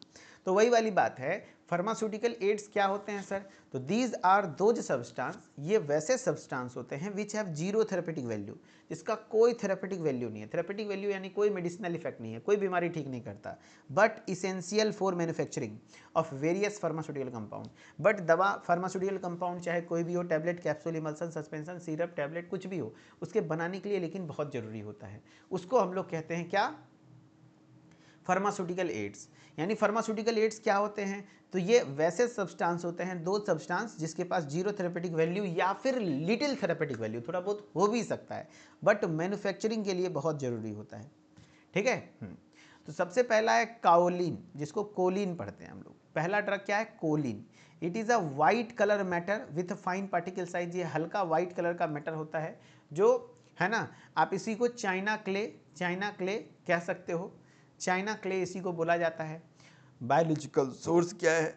तो वही वाली बात है। फार्मास्यूटिकल एड्स क्या होते हैं सर? तो दीज आर दोज सब्सटेंस, ये वैसे सब्सटेंस होते हैं which have zero therapeutic value, जिसका कोई थेरेपेटिक वैल्यू नहीं है। थेरेपेटिक वैल्यू यानी कोई मेडिसिनल इफेक्ट नहीं है, कोई बीमारी ठीक नहीं करता, but essential for manufacturing of various pharmaceutical compound. But दवा, फार्मास्यूटिकल कंपाउंड चाहे कोई भी हो, tablet, capsule, emulsion, suspension, syrup, tablet, कुछ भी हो, उसके बनाने के लिए लेकिन बहुत जरूरी होता है, उसको हम लोग कहते हैं क्या? Pharmaceutical ads. यानी फार्मास्यूटिकल एड्स क्या होते हैं? तो ये वैसे सब्सटेंस होते हैं, दो सब्सटेंस जिसके पास जीरो थेरेपेटिक वैल्यू या फिर लिटिल थेरेपेटिक वैल्यू, थोड़ा बहुत हो भी सकता है, बट मैन्युफैक्चरिंग के लिए बहुत जरूरी होता है, ठीक है। तो सबसे पहला है काओलिन, जिसको कोलिन पढ़ते हैं हम लोग। पहला ड्रग क्या है? Kaolin. It is a white colour matter with fine particle size, ये हल्का वाइट कलर का मैटर होता है, जो है ना, आप इसी को चाइना क्ले कह सकते हो, चाइना क्ले इसी को बोला जाता है। बायोलॉजिकल सोर्स क्या है?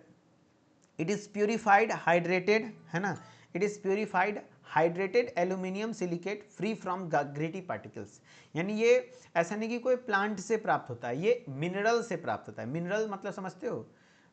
इट इज प्यूरिफाइड हाइड्रेटेड, है ना, it is purified hydrated aluminium silicate free from gritty particles. यानी ये ऐसा नहीं कि कोई प्लांट से प्राप्त होता है, ये मिनरल से प्राप्त होता है। मिनरल मतलब समझते हो?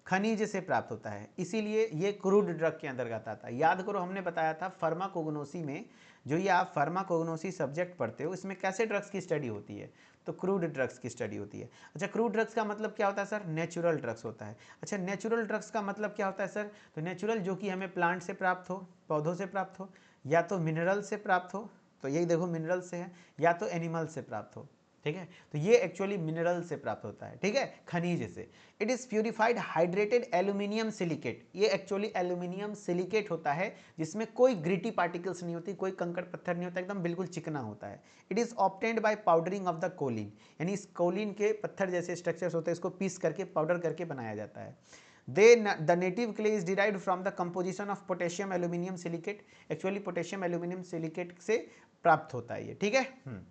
खनिज से प्राप्त होता है, इसीलिए ये क्रूड ड्रग के अंतर्गत आता है। याद करो, हमने बताया था फार्माकोग्नोसी में, जो ये आप फार्माकोग्नोसी सब्जेक्ट पढ़ते हो, इसमें कैसे ड्रग्स की स्टडी होती है? तो क्रूड ड्रग्स की स्टडी होती है। अच्छा, क्रूड ड्रग्स का मतलब क्या होता है सर? नेचुरल ड्रग्स होता है। अच्छा, नेचुरल ड्रग्स का मतलब क्या होता है सर? तो नेचुरल जो कि हमें प्लांट से प्राप्त हो, पौधों से प्राप्त हो, या तो मिनरल से प्राप्त हो, तो यही देखो मिनरल से है, या तो एनिमल से प्राप्त हो, ठीक है। तो ये एक्चुअली मिनरल से प्राप्त होता है, ठीक है, खनिज से। It is purified hydrated aluminium silicate, ये एक्चुअली एल्यूमिनियम सिलिकेट होता है, जिसमें कोई ग्रिटी पार्टिकल्स नहीं होती, कोई कंकड़ पत्थर नहीं होता, एकदम बिल्कुल चिकना होता है। It is obtained by powdering of the kaolin, यानी इस कोलिन के पत्थर जैसे स्ट्रक्चर्स होते हैं, इसको पीस करके पाउडर करके बनाया जाता है। The native clay is derived from the composition of potassium aluminium silicate, actually potassium aluminium silicate से प्राप्त होता है ये, ठीक है।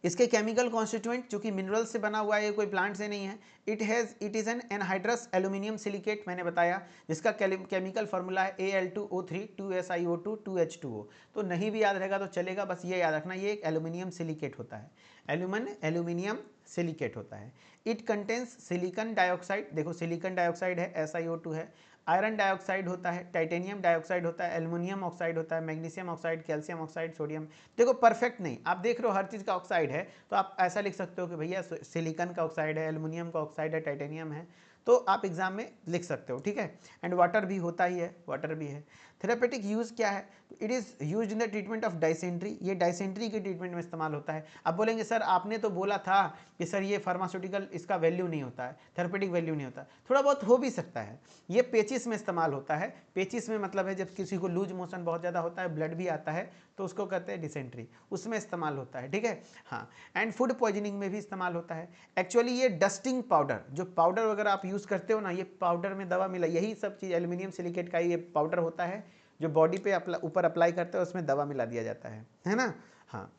इसके केमिकल कॉन्स्टिट्यूएंट, जो कि मिनरल से बना हुआ है, ये कोई प्लांट से नहीं है। It is an anhydrous aluminium silicate, मैंने बताया, जिसका केमिकल फार्मूला है Al2O3 2SiO2 2H2O। तो नहीं भी याद रहेगा तो चलेगा, बस ये याद रखना, ये एक एल्यूमिनियम सिलिकेट होता है, एल्यूमिनियम सिलिकेट होता है। इट कंटेन्स सिलिकॉन डाइऑक्साइड, देखो सिलिकॉन डाइऑक्साइड है, SiO2 है, आयरन डाइऑक्साइड होता है, टाइटेनियम डाइऑक्साइड होता है, एल्युमिनियम ऑक्साइड होता है, magnesium oxide, calcium oxide, sodium. देखो परफेक्ट नहीं, आप देख रहे हो हर चीज़ का ऑक्साइड है, तो आप ऐसा लिख सकते हो कि भैया सिलिकॉन का ऑक्साइड है, एल्युमिनियम का ऑक्साइड है, टाइटेनियम है, तो आप एग्जाम में लिख सकते हो, ठीक है। एंड वाटर भी होता ही है, वाटर भी है। थेरेपेटिक यूज़ क्या है? It is use in the treatment of dysentery, ये डाइसेंट्री के ट्रीटमेंट में इस्तेमाल होता है। अब बोलेंगे सर आपने तो बोला था कि सर ये फार्मास्यूटिकल, इसका वैल्यू नहीं होता है, थेरेपेटिक वैल्यू नहीं होता, थोड़ा बहुत हो भी सकता है। ये पेचिस में इस्तेमाल होता है। पेचिस में मतलब है जब किसी को लूज मोशन बहुत ज़्यादा होता है, ब्लड भी आता है, तो उसको कहते हैं डिसेंट्री, उसमें इस्तेमाल होता है, ठीक है। हाँ, एंड फूड पॉइजनिंग में भी इस्तेमाल होता है। एक्चुअली ये डस्टिंग पाउडर, जो पाउडर वगैरह आप यूज़ करते हो ना, ये पाउडर में दवा मिला, यही सब चीज़ एल्यूमिनियम सिलिकेट का ये पाउडर होता है, जो बॉडी पे ऊपर अप्लाई करते हैं, उसमें दवा मिला दिया जाता है ना। हाँ,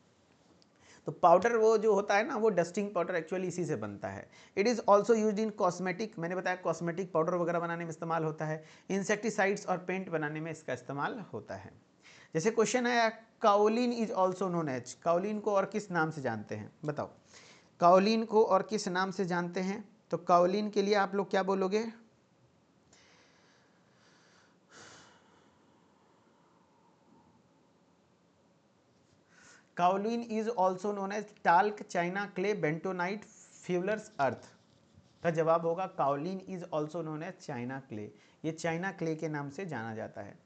तो पाउडर वो जो होता है ना, वो डस्टिंग पाउडर एक्चुअली इसी से बनता है। It is also use in cosmetic, मैंने बताया कॉस्मेटिक पाउडर वगैरह बनाने में इस्तेमाल होता है। इंसेक्टिसाइड्स और पेंट बनाने में इसका इस्तेमाल होता है। जैसे क्वेश्चन आया, kaolin is also known as, kaolin को और किस नाम से जानते हैं बताओ? काओलिन को और किस नाम से जानते हैं? तो काओलिन के लिए आप लोग क्या बोलोगे? Kaolin is also known as talc, china clay, bentonite, fuller's earth. का जवाब होगा kaolin is also known as china clay. ये चाइना क्ले के नाम से जाना जाता है।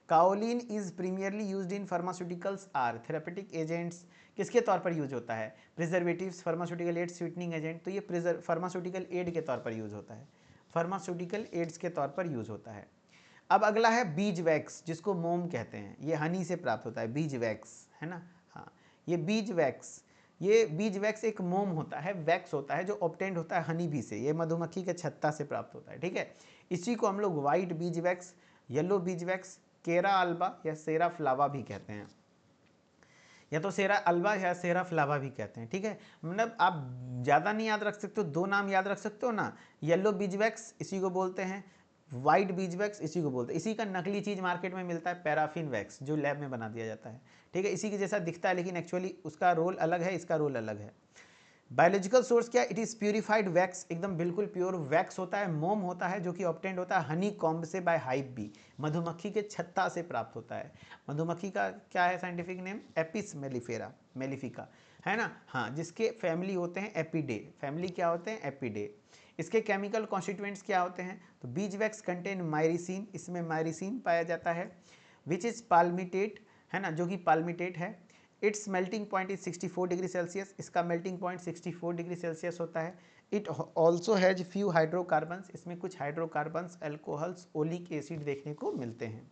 Kaolin is primarily used in pharmaceuticals or therapeutic agents. किसके तौर पर यूज होता है? Preservatives, pharmaceutical aid, sweetening agent. तो ये फार्मास्यूटिकल एड के तौर पर यूज होता है, फार्मास्यूटिकल एड्स के तौर पर यूज होता है। अब अगला है बीज वैक्स, जिसको मोम कहते हैं। ये हनी से प्राप्त होता है, बीज वैक्स, है ना। हाँ, ये बीज वैक्स, ये बीज वैक्स एक मोम होता है, वैक्स होता है जो ऑब्टेंड होता है हनी बी से। ये मधुमक्खी के छत्ता से प्राप्त होता है, ठीक है। इसी को हम लोग white bees wax, yellow bees wax, केरा अल्बा या सेरा फ्लावा भी कहते हैं, या तो सेरा अल्बा या सेरा फ्लावा भी कहते हैं, ठीक है। मतलब आप ज़्यादा नहीं याद रख सकते हो, 2 नाम याद रख सकते हो ना। येलो बीज वैक्स इसी को बोलते हैं, वाइट बीज वैक्स इसी को बोलते हैं। इसी का नकली चीज़ मार्केट में मिलता है, पैराफिन वैक्स, जो लैब में बना दिया जाता है, ठीक है। इसी के जैसा दिखता है, लेकिन एक्चुअली उसका रोल अलग है, इसका रोल अलग है। बायोलॉजिकल सोर्स क्या? इट इज प्यूरिफाइड वैक्स, एकदम बिल्कुल प्योर वैक्स होता है, मोम होता है, जो कि ऑब्टेंड होता है हनी कॉम्ब से बाय हाइव बी, मधुमक्खी के छत्ता से प्राप्त होता है। मधुमक्खी का क्या है scientific name? Apis mellifera, mellifica, है ना। हाँ, जिसके फैमिली होते हैं एपिडे। फैमिली क्या होते हैं? एपिडे। इसके केमिकल कॉन्स्टिट्यूएंट्स क्या होते हैं? तो बीज वैक्स कंटेन मायरिसिन, इसमें मायरिसिन पाया जाता है, विच इज पाल्मिटेट, है ना, जो कि पाल्मिटेट है। It's melting point is 64 degree Celsius, इसका मेल्टिंग पॉइंट 64 डिग्री सेल्सियस होता है। It also has few hydrocarbons, इसमें कुछ हाइड्रोकार्बन्स, एल्कोहल्स, ओलिक एसिड देखने को मिलते हैं।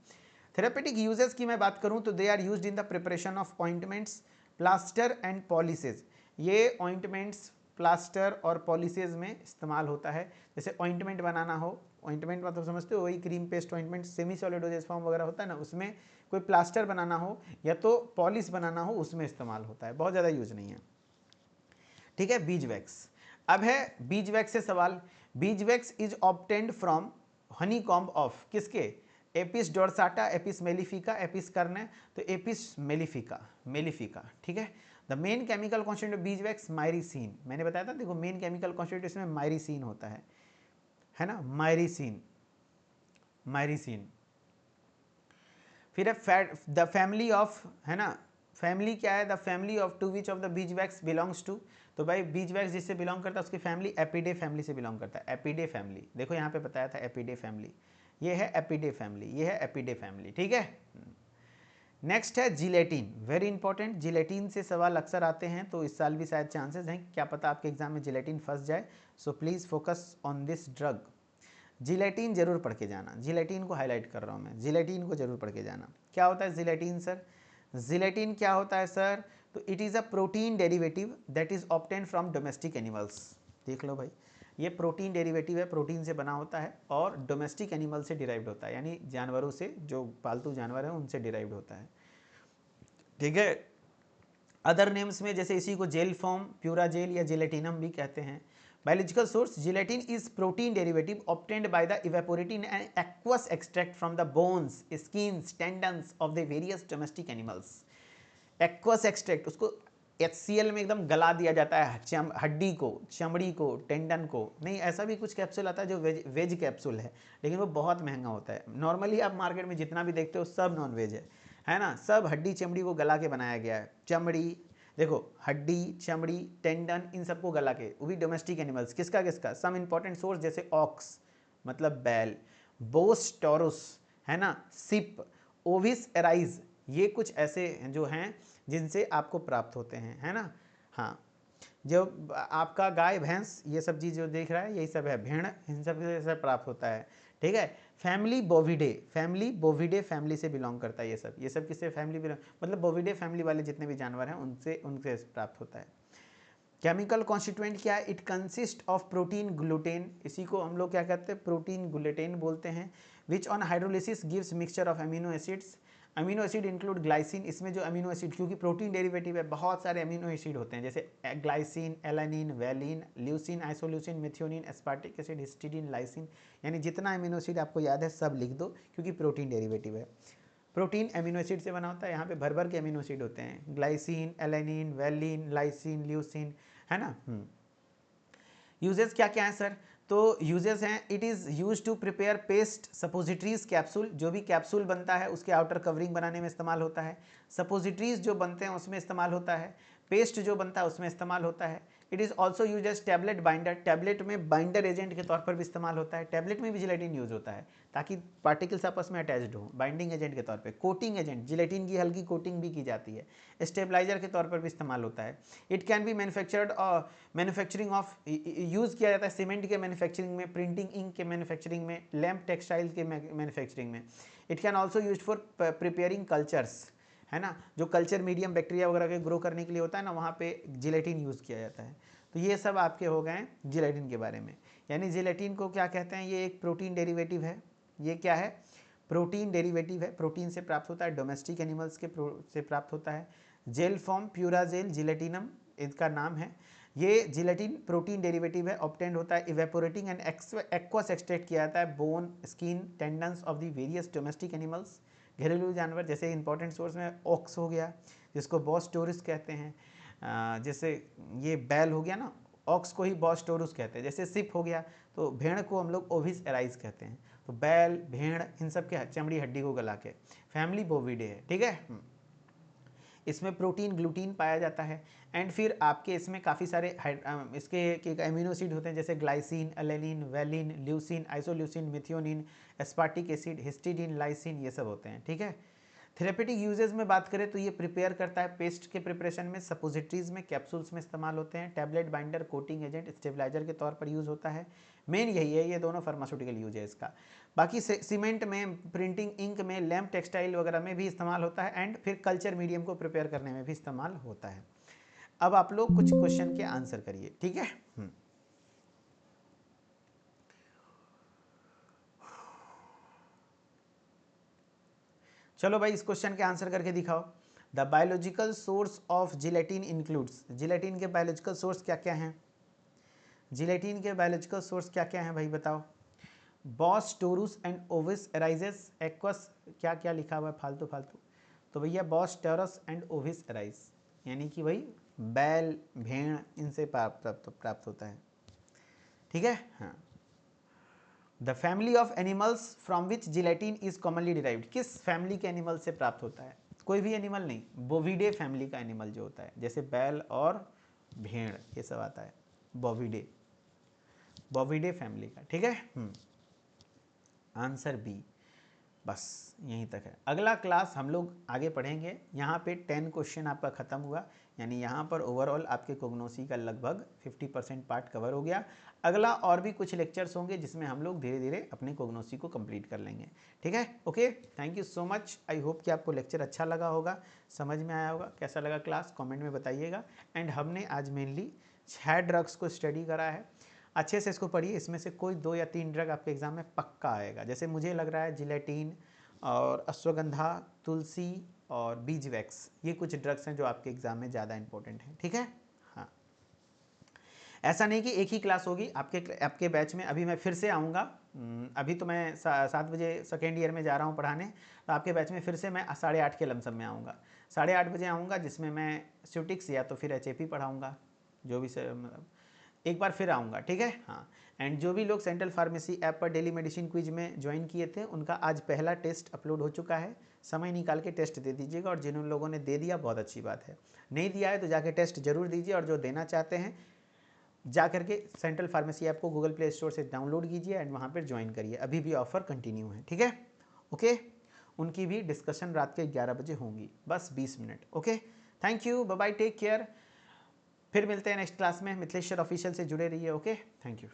थेरेपेटिक यूजेस की मैं बात करूं तो they are used in the preparation of ointments, plaster and poultices. ये ऑइंटमेंट्स, प्लास्टर और पॉलिसेज में इस्तेमाल होता है। जैसे ऑइंटमेंट बनाना हो, ऑइंटमेंट मतलब समझते हो वही cream paste ointment, semi solid dosage form वगैरह होता है ना, उसमें कोई प्लास्टर बनाना हो या तो पॉलिश बनाना हो, उसमें इस्तेमाल होता है, बहुत ज़्यादा यूज नहीं है, ठीक है। Bees wax. अब है बीज वैक्स से सवाल। Bees wax is obtained from honey comb of किसके? Apis dorsata, Apis mellifera, Apis करने, तो एपिस मेलिफिका, मेलिफिका, ठीक है। The main chemical constituent of bees wax myricin, मैंने बताया था, देखो मेन केमिकल कॉन्स्टिट्यूएंट इसमें मायरिसिन होता है ना, मायरिसिन, मायरिसिन। फिर है द फैमिली ऑफ, है ना, फैमिली क्या है? The family of to which of the beeswax belongs to. तो भाई बीज वैक्स जिससे बिलोंग करता है उसकी फैमिली एपिडे फैमिली से बिलोंग करता है, एपिडे फैमिली। देखो यहाँ पे बताया था एपिडे फैमिली, ये है एपिडे फैमिली, ये है एपिडे फैमिली, ठीक है। नेक्स्ट है जिलेटिन, वेरी इंपॉर्टेंट। जिलेटिन से सवाल अक्सर आते हैं, तो इस साल भी शायद चांसेस हैं, क्या पता आपके एग्जाम में जिलेटिन फंस जाए। So please focus on this drug. Gelatin जरूर पढ़ के जाना, जिलेटिन को हाईलाइट कर रहा हूँ मैं, जिलेटिन को जरूर पढ़ के जाना। क्या होता है जिलेटिन सर? जिलेटिन क्या होता है सर? तो it is a protein derivative that is obtain from domestic animals. देख लो भाई, ये प्रोटीन डेरिवेटिव है, प्रोटीन से बना होता है और डोमेस्टिक एनिमल से डिराइव्ड होता है, यानी जानवरों से, जो पालतू जानवर हैं उनसे डिराइव्ड होता है, ठीक है। अदर नेम्स में जैसे इसी को जेल फॉर्म, प्यूरा जेल या जिलेटिनम भी कहते हैं। Biological source, gelatin is protein derivative obtained by the evaporating and aqueous extract from the bones, skins, tendons of the various domestic animals. Aqueous extract, उसको HCl में एकदम गला दिया जाता है, हड्डी को, चमड़ी को, टेंडन को। नहीं, ऐसा भी कुछ कैप्सूल आता है जो वेज कैप्सूल है, लेकिन वो बहुत महंगा होता है। नॉर्मली आप मार्केट में जितना भी देखते हो सब नॉन वेज है ना, सब हड्डी चमड़ी को गला के बनाया गया है। चमड़ी देखो, हड्डी, चमड़ी, टेंडन, इन सबको गला के, वो भी डोमेस्टिक एनिमल्स। किसका किसका? सम इंपॉर्टेंट सोर्स जैसे ऑक्स मतलब बैल, बोस टॉरस, है ना, सिप, ओविस एराइज, ये कुछ ऐसे जो हैं जिनसे आपको प्राप्त होते हैं, है ना। हाँ, जो आपका गाय भैंस ये सब चीज़ जो देख रहा है यही सब है, भेड़, इन सब से प्राप्त होता है, ठीक है। Family Bovidae, family Bovidae family से बिलोंग करता है ये सब किससे फैमिली बिलोंग, मतलब बोविडे फैमिली वाले जितने भी जानवर हैं उनसे प्राप्त होता है। केमिकल कॉन्स्टिट्यूएंट क्या है? It consist of protein gluten, इसी को हम लोग क्या कहते हैं? प्रोटीन ग्लूटेन बोलते हैं। Which on hydrolysis gives mixture of amino acids. Amino acid include glycine, इसमें जो अमीनो एसिड, क्योंकि प्रोटीन डेरिवेटिव है, बहुत सारे अमीनो एसिड होते हैं, जैसे glycine, alanine, valine, leucine, isoleucine, methionine, aspartic acid, histidine, lysine, यानी जितना अमीनो एसिड आपको याद है सब लिख दो, क्योंकि प्रोटीन डेरिवेटिव है। प्रोटीन अमीनो एसिड से बना होता है, यहाँ पे भर भर के अमीनो एसिड होते हैं, glycine, alanine, valine, lysine, leucine, है ना। यूजेस क्या क्या है सर, तो यूजेस हैं, it is use to prepare paste suppositories capsule, जो भी कैप्सूल बनता है उसके आउटर कवरिंग बनाने में इस्तेमाल होता है, सपोजिटरीज जो बनते हैं उसमें इस्तेमाल होता है, पेस्ट जो बनता है उसमें इस्तेमाल होता है। It is also use as tablet binder, tablet में बाइंडर एजेंट के तौर पर भी इस्तेमाल होता है, टैबलेट में भी जिलेटिन यूज होता है ताकि पार्टिकल्स आपस में अटैच्ड हो, बाइंडिंग एजेंट के तौर पे, कोटिंग एजेंट, जिलेटिन की हल्की कोटिंग भी की जाती है, स्टेबलाइजर के तौर पर भी इस्तेमाल होता है। इट कैन बी मैन्युफैक्चर्ड और मैन्युफैक्चरिंग ऑफ यूज़ किया जाता है सीमेंट के मैन्युफैक्चरिंग में, प्रिंटिंग इंक के मैन्युफैक्चरिंग में, लैम्प टेक्सटाइल के मैन्युफैक्चरिंग में। It can also use for preparing cultures, है ना, जो कल्चर मीडियम बैक्टीरिया वगैरह के ग्रो करने के लिए होता है ना, वहाँ पे जिलेटिन यूज़ किया जाता है। तो ये सब आपके हो गए जिलेटिन के बारे में। यानी जिलेटिन को क्या कहते हैं, ये एक प्रोटीन डेरिवेटिव है। ये क्या है, प्रोटीन डेरिवेटिव है, प्रोटीन से प्राप्त होता है, डोमेस्टिक एनिमल्स के से प्राप्त होता है। जेल फॉर्म प्यूराजेल जिलेटिनम इसका नाम है। ये जिलेटिन प्रोटीन डेरिवेटिव है, ऑब्टेंड होता है इवेपोरेटिंग एंड एक्वस एक्सट्रैक्ट किया जाता है bone, skin, tendons of the various domestic animals, घरेलू जानवर, जैसे इंपॉर्टेंट सोर्स में ऑक्स हो गया जिसको बॉस टोरस कहते हैं, जैसे ये बैल हो गया ना, ऑक्स को ही बॉस टोरस कहते हैं, जैसे सिप हो गया तो भेड़ को हम लोग ओविस एराइज कहते हैं। तो बैल, भेड़, इन सब के चमड़ी हड्डी को गला के फैमिली बोविडे है, ठीक है। इसमें प्रोटीन ग्लूटीन पाया जाता है। एंड फिर आपके इसमें काफ़ी सारे इसके एमिनो एसिड होते हैं, जैसे glycine, alanine, valine, leucine, isoleucine, methionine, aspartic acid, histidine, lysine, ये सब होते हैं, ठीक है। थेरेपेटिक यूजेज में बात करें तो ये प्रिपेयर करता है पेस्ट के प्रिपरेशन में, सपोजिटरीज में, कैप्सूल्स में इस्तेमाल होते हैं, tablet binder, coating agent, stabiliser के तौर पर यूज़ होता है। मेन यही है, ये दोनों फार्मास्यूटिकल यूज है इसका। बाकी सीमेंट में, प्रिंटिंग इंक में, लैम्प टेक्सटाइल वगैरह में भी इस्तेमाल होता है, एंड फिर कल्चर मीडियम को प्रिपेयर करने में भी इस्तेमाल होता है। अब आप लोग कुछ क्वेश्चन के आंसर करिए, ठीक है। चलो भाई, इस क्वेश्चन के आंसर करके दिखाओ। The biological source of gelatin includes, gelatin के बायोलॉजिकल सोर्स क्या क्या हैं, जिलेटिन के बायोलॉजिकल सोर्स क्या क्या हैं भाई बताओ। Boss टोरुस and Ovis arises, aqueous, क्या क्या लिखा हुआ है फालतू फालतू, तो भैया boss torus and Ovis arise, यानी कि भाई बैल, भेड़, इनसे प्राप्त होता है, ठीक है। हाँ, the family of animals from which gelatin is commonly derived, किस फैमिली के एनिमल से प्राप्त होता है, कोई भी एनिमल नहीं, बोविडे फैमिली का एनिमल जो होता है, जैसे बैल और भेड़ ये सब आता है, बोविडे, बोविडे फैमिली का, ठीक है। आंसर बी, बस यहीं तक है। अगला क्लास हम लोग आगे पढ़ेंगे, यहाँ पे 10 क्वेश्चन आपका ख़त्म हुआ, यानी यहाँ पर ओवरऑल आपके कोग्नोसी का लगभग 50% पार्ट कवर हो गया। अगला और भी कुछ लेक्चर्स होंगे जिसमें हम लोग धीरे धीरे अपने कोग्नोसी को कंप्लीट कर लेंगे, ठीक है। Okay, thank you so much. I hope कि आपको लेक्चर अच्छा लगा होगा, समझ में आया होगा। कैसा लगा क्लास कमेंट में बताइएगा। एंड हमने आज मेनली 6 ड्रग्स को स्टडी करा है, अच्छे से इसको पढ़िए, इसमें से कोई 2 या 3 ड्रग आपके एग्जाम में पक्का आएगा। जैसे मुझे लग रहा है जिलेटिन और अश्वगंधा, तुलसी और बीज वैक्स, ये कुछ ड्रग्स हैं जो आपके एग्जाम में ज़्यादा इंपॉर्टेंट हैं, ठीक है। हाँ, ऐसा नहीं कि एक ही क्लास होगी आपके बैच में। अभी मैं फिर से आऊँगा, अभी तो मैं 7 बजे सेकेंड ईयर में जा रहा हूँ पढ़ाने, तो आपके बैच में फिर से मैं 8:30 के लमसम में आऊँगा, 8:30 बजे आऊँगा, जिसमें मैं स्यूटिक्स या तो फिर HAP पढ़ाऊँगा, जो भी मतलब एक बार फिर आऊँगा, ठीक है। हाँ, एंड जो भी लोग सेंट्रल फार्मेसी ऐप पर डेली मेडिसिन क्विज में ज्वाइन किए थे, उनका आज पहला टेस्ट अपलोड हो चुका है, समय निकाल के टेस्ट दे दीजिएगा। और जिन लोगों ने दे दिया बहुत अच्छी बात है, नहीं दिया है तो जाके टेस्ट जरूर दीजिए। और जो देना चाहते हैं जा करके सेंट्रल फार्मेसी ऐप को गूगल प्ले स्टोर से डाउनलोड कीजिए एंड वहाँ पर ज्वाइन करिए, अभी भी ऑफर कंटिन्यू है, ठीक है। ओके, उनकी भी डिस्कशन रात के 11 बजे होंगी, बस 20 minute. Okay, thank you, bye bye, take care. फिर मिलते हैं नेक्स्ट क्लास में। मिथिलेश्वर ऑफिशियल से जुड़े रहिए। Okay, thank you.